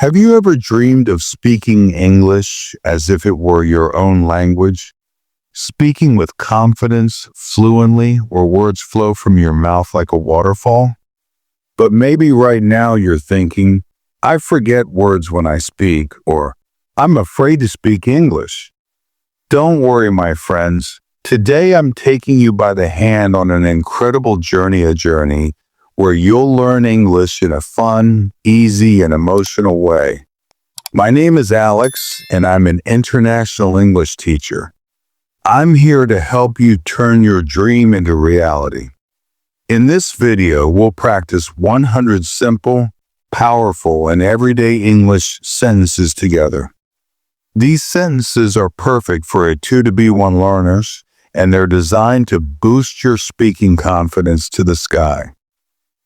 Have you ever dreamed of speaking English as if it were your own language? Speaking with confidence, fluently, where words flow from your mouth like a waterfall? But maybe right now you're thinking, I forget words when I speak, or I'm afraid to speak English. Don't worry, my friends. Today I'm taking you by the hand on an incredible journey where you'll learn English in a fun, easy, and emotional way. My name is Alex, and I'm an international English teacher. I'm here to help you turn your dream into reality. In this video, we'll practice 100 simple, powerful, and everyday English sentences together. These sentences are perfect for A2 to B1 learners, and they're designed to boost your speaking confidence to the sky.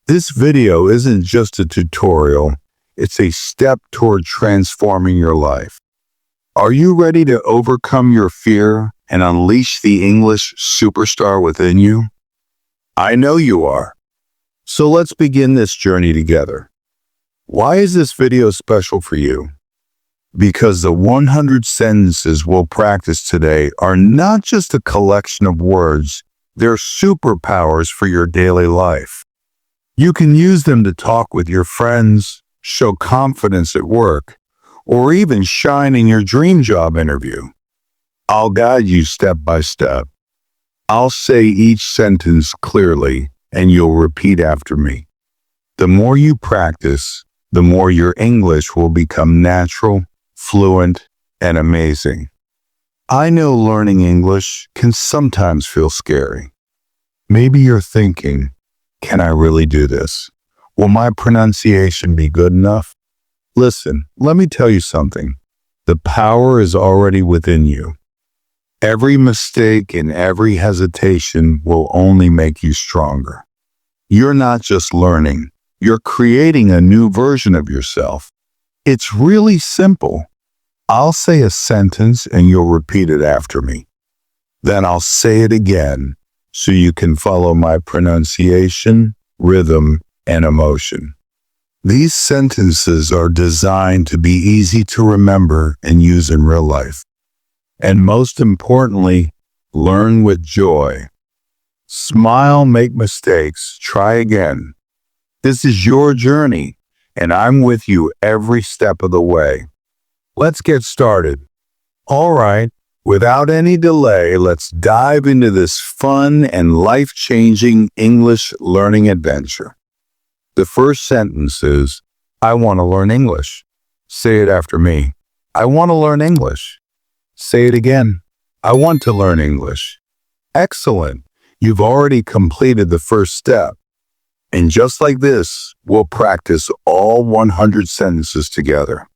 This video isn't just a tutorial, it's a step toward transforming your life. Are you ready to overcome your fear and unleash the English superstar within you? I know you are. So let's begin this journey together. Why is this video special for you? Because the 100 sentences we'll practice today are not just a collection of words, they're superpowers for your daily life. You can use them to talk with your friends, show confidence at work, or even shine in your dream job interview. I'll guide you step by step. I'll say each sentence clearly, and you'll repeat after me. The more you practice, the more your English will become natural, fluent, and amazing. I know learning English can sometimes feel scary. Maybe you're thinking, can I really do this? Will my pronunciation be good enough? Listen, let me tell you something. The power is already within you. Every mistake and every hesitation will only make you stronger. You're not just learning, you're creating a new version of yourself. It's really simple. I'll say a sentence and you'll repeat it after me. Then I'll say it again so you can follow my pronunciation, rhythm, and emotion. These sentences are designed to be easy to remember and use in real life. And most importantly, learn with joy. Smile, make mistakes, try again. This is your journey, and I'm with you every step of the way. Let's get started. All right, without any delay, let's dive into this fun and life-changing English learning adventure. The first sentence is, I want to learn English. Say it after me. I want to learn English. Say it again. I want to learn English. Excellent. You've already completed the first step. And just like this, we'll practice all 100 sentences together.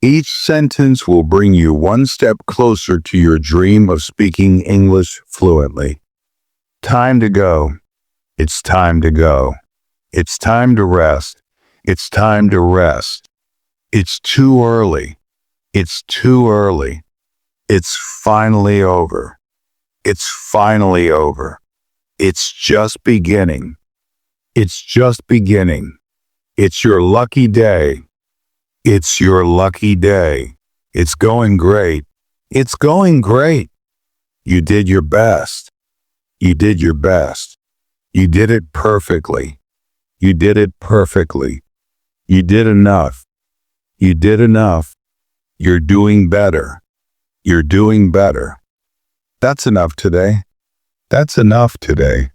Each sentence will bring you one step closer to your dream of speaking English fluently. Time to go. It's time to go. It's time to rest. It's time to rest. It's too early. It's too early. It's finally over. It's finally over. It's just beginning. It's just beginning. It's your lucky day. It's your lucky day. It's going great. It's going great. You did your best. You did your best. You did it perfectly. You did it perfectly. You did enough. You did enough. You're doing better. You're doing better. That's enough today. That's enough today.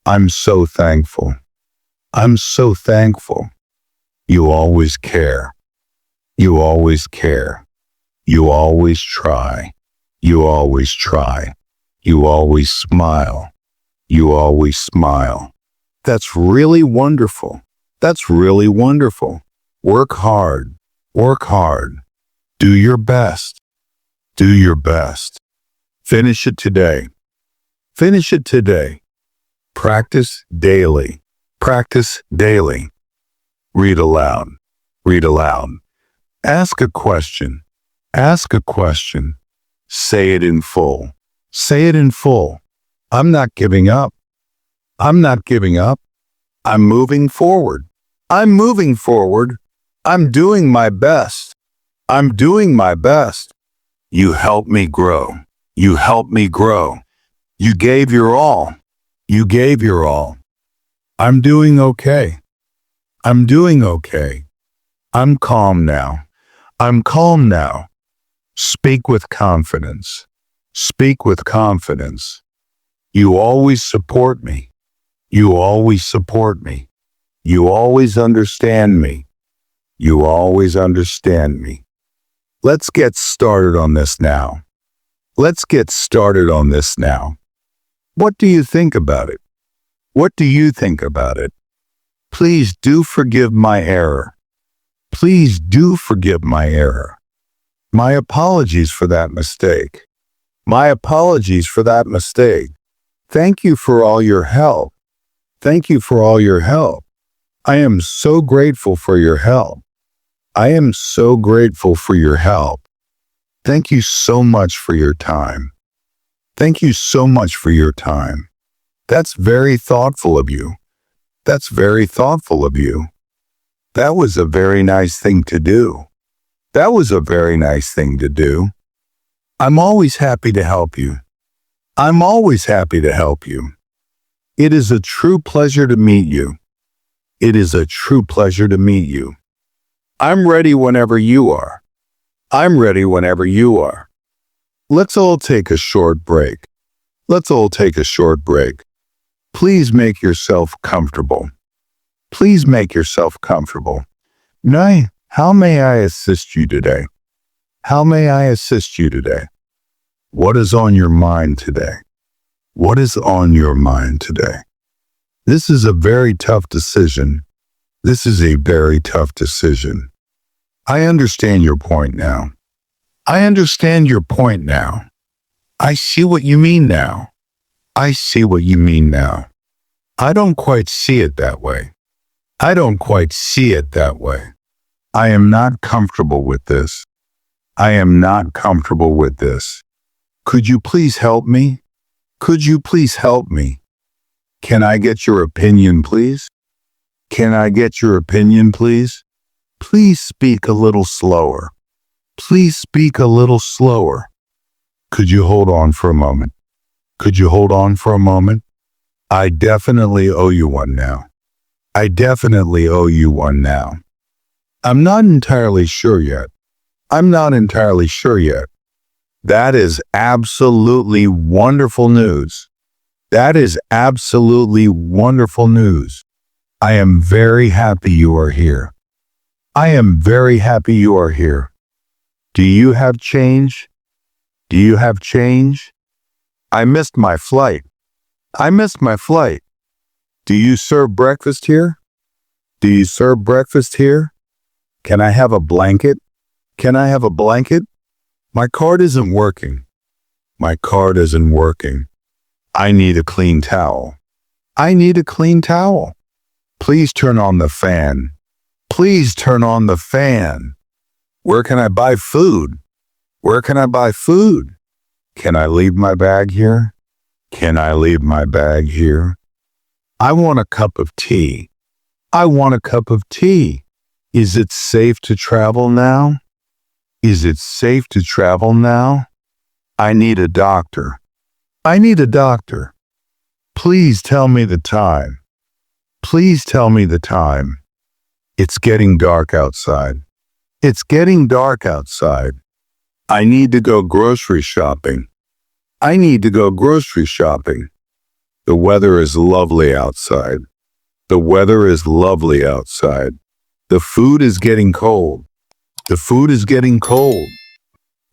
I'm so thankful. I'm so thankful. You always care. You always care. You always try. You always try. You always smile. You always smile. That's really wonderful. That's really wonderful. Work hard. Work hard. Do your best. Do your best. Finish it today. Finish it today. Practice daily. Practice daily. Read aloud. Read aloud. Ask a question. Ask a question. Say it in full. Say it in full. I'm not giving up. I'm not giving up. I'm moving forward. I'm moving forward. I'm doing my best. I'm doing my best. You helped me grow. You helped me grow. You gave your all. You gave your all. I'm doing okay. I'm doing okay. I'm calm now. I'm calm now. Speak with confidence. Speak with confidence. You always support me. You always support me. You always understand me. You always understand me. Let's get started on this now. Let's get started on this now. What do you think about it? What do you think about it? Please do forgive my error. Please do forgive my error. My apologies for that mistake. My apologies for that mistake. Thank you for all your help. Thank you for all your help. I am so grateful for your help. I am so grateful for your help. Thank you so much for your time. Thank you so much for your time. That's very thoughtful of you. That's very thoughtful of you. That was a very nice thing to do. That was a very nice thing to do. I'm always happy to help you. I'm always happy to help you. It is a true pleasure to meet you. It is a true pleasure to meet you. I'm ready whenever you are. I'm ready whenever you are. Let's all take a short break. Let's all take a short break. Please make yourself comfortable. Please make yourself comfortable. Nay, how may I assist you today? How may I assist you today? What is on your mind today? What is on your mind today? This is a very tough decision. This is a very tough decision. I understand your point now. I understand your point now. I see what you mean now. I see what you mean now. I don't quite see it that way. I don't quite see it that way. I am not comfortable with this. I am not comfortable with this. Could you please help me? Could you please help me? Can I get your opinion, please? Can I get your opinion, please? Please speak a little slower. Please speak a little slower. Could you hold on for a moment? Could you hold on for a moment? I definitely owe you one now. I definitely owe you one now. I'm not entirely sure yet. I'm not entirely sure yet. That is absolutely wonderful news. That is absolutely wonderful news. I am very happy you are here. I am very happy you are here. Do you have change? Do you have change? I missed my flight. I missed my flight. Do you serve breakfast here? Do you serve breakfast here? Can I have a blanket? Can I have a blanket? My card isn't working. My card isn't working. I need a clean towel. I need a clean towel. Please turn on the fan. Please turn on the fan. Where can I buy food? Where can I buy food? Can I leave my bag here? Can I leave my bag here? I want a cup of tea. I want a cup of tea. Is it safe to travel now? Is it safe to travel now? I need a doctor. I need a doctor. Please tell me the time. Please tell me the time. It's getting dark outside. It's getting dark outside. I need to go grocery shopping. I need to go grocery shopping. The weather is lovely outside. The weather is lovely outside. The food is getting cold. The food is getting cold.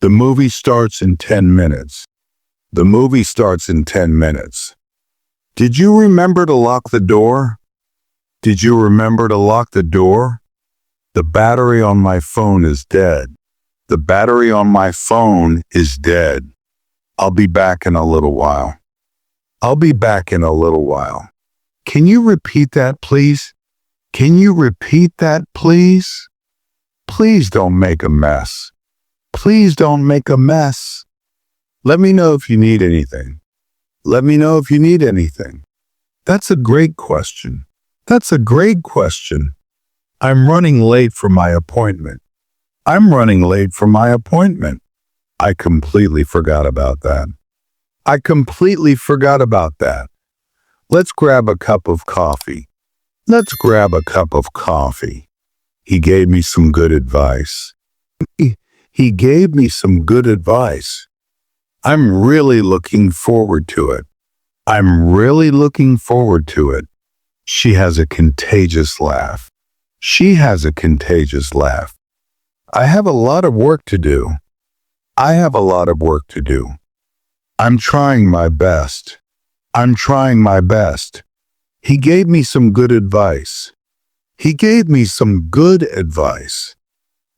The movie starts in 10 minutes. The movie starts in 10 minutes. Did you remember to lock the door? Did you remember to lock the door? The battery on my phone is dead. The battery on my phone is dead. I'll be back in a little while. I'll be back in a little while. Can you repeat that, please? Can you repeat that, please? Please don't make a mess. Please don't make a mess. Let me know if you need anything. Let me know if you need anything. That's a great question. That's a great question. I'm running late for my appointment. I'm running late for my appointment. I completely forgot about that. I completely forgot about that. Let's grab a cup of coffee. Let's grab a cup of coffee. He gave me some good advice. He gave me some good advice. I'm really looking forward to it. I'm really looking forward to it. She has a contagious laugh. She has a contagious laugh. I have a lot of work to do. I have a lot of work to do. I'm trying my best. I'm trying my best. He gave me some good advice. He gave me some good advice.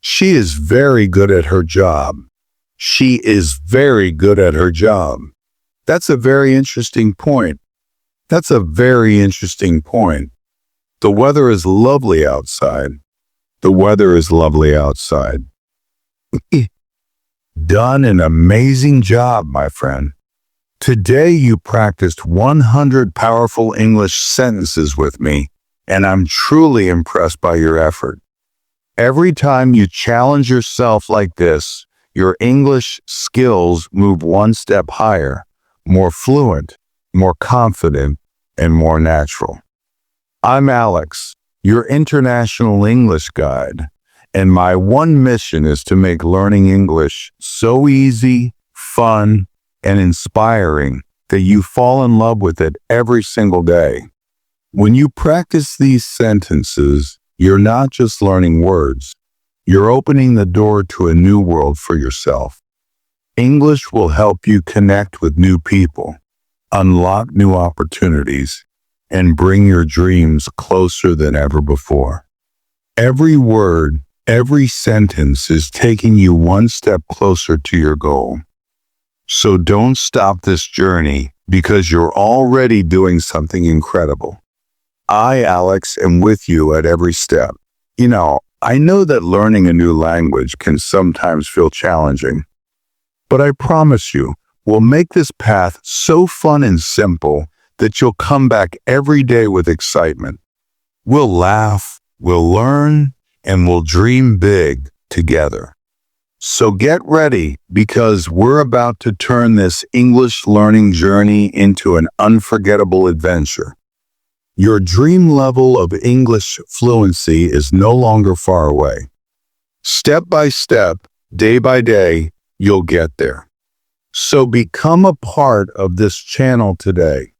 She is very good at her job. She is very good at her job. That's a very interesting point. That's a very interesting point. The weather is lovely outside. The weather is lovely outside. Done an amazing job, my friend. Today you practiced 100 powerful English sentences with me, and I'm truly impressed by your effort. Every time you challenge yourself like this, your English skills move one step higher, more fluent, more confident, and more natural. I'm Alex, your international English guide, and my one mission is to make learning English so easy, fun, and inspiring that you fall in love with it every single day. When you practice these sentences, you're not just learning words. You're opening the door to a new world for yourself. English will help you connect with new people, unlock new opportunities, and bring your dreams closer than ever before. Every word, every sentence is taking you one step closer to your goal. So don't stop this journey because you're already doing something incredible. I, Alex, am with you at every step. I know that learning a new language can sometimes feel challenging, but I promise you, we'll make this path so fun and simple that you'll come back every day with excitement. We'll laugh, we'll learn, and we'll dream big together. So get ready because we're about to turn this English learning journey into an unforgettable adventure. Your dream level of English fluency is no longer far away. Step by step, day by day, you'll get there. So become a part of this channel today.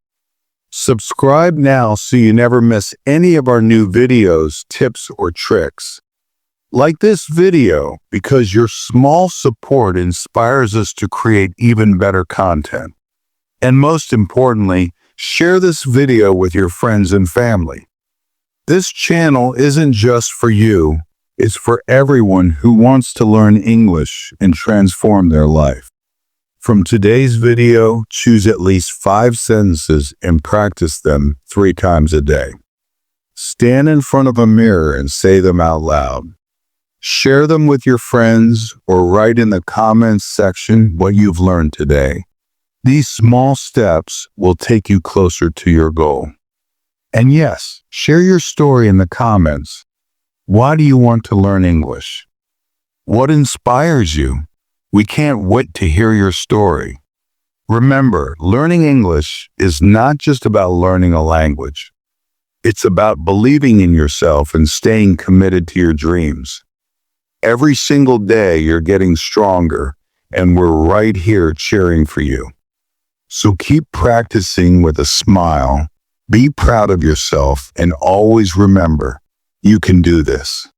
Subscribe now so you never miss any of our new videos, tips, or tricks. Like this video because your small support inspires us to create even better content. And most importantly, share this video with your friends and family. This channel isn't just for you, it's for everyone who wants to learn English and transform their life. From today's video, choose at least 5 sentences and practice them 3 times a day. Stand in front of a mirror and say them out loud. Share them with your friends or write in the comments section what you've learned today. These small steps will take you closer to your goal. And yes, share your story in the comments. Why do you want to learn English? What inspires you? We can't wait to hear your story. Remember, learning English is not just about learning a language. It's about believing in yourself and staying committed to your dreams. Every single day you're getting stronger, and we're right here cheering for you. So keep practicing with a smile, be proud of yourself, and always remember, you can do this.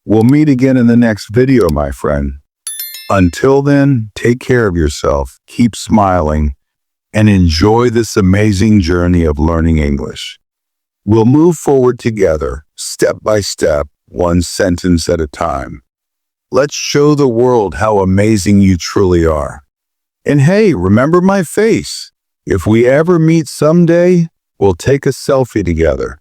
We'll meet again in the next video, my friend. Until then, take care of yourself, keep smiling, and enjoy this amazing journey of learning English. We'll move forward together, step by step, one sentence at a time. Let's show the world how amazing you truly are. And hey, remember my face. If we ever meet someday, we'll take a selfie together.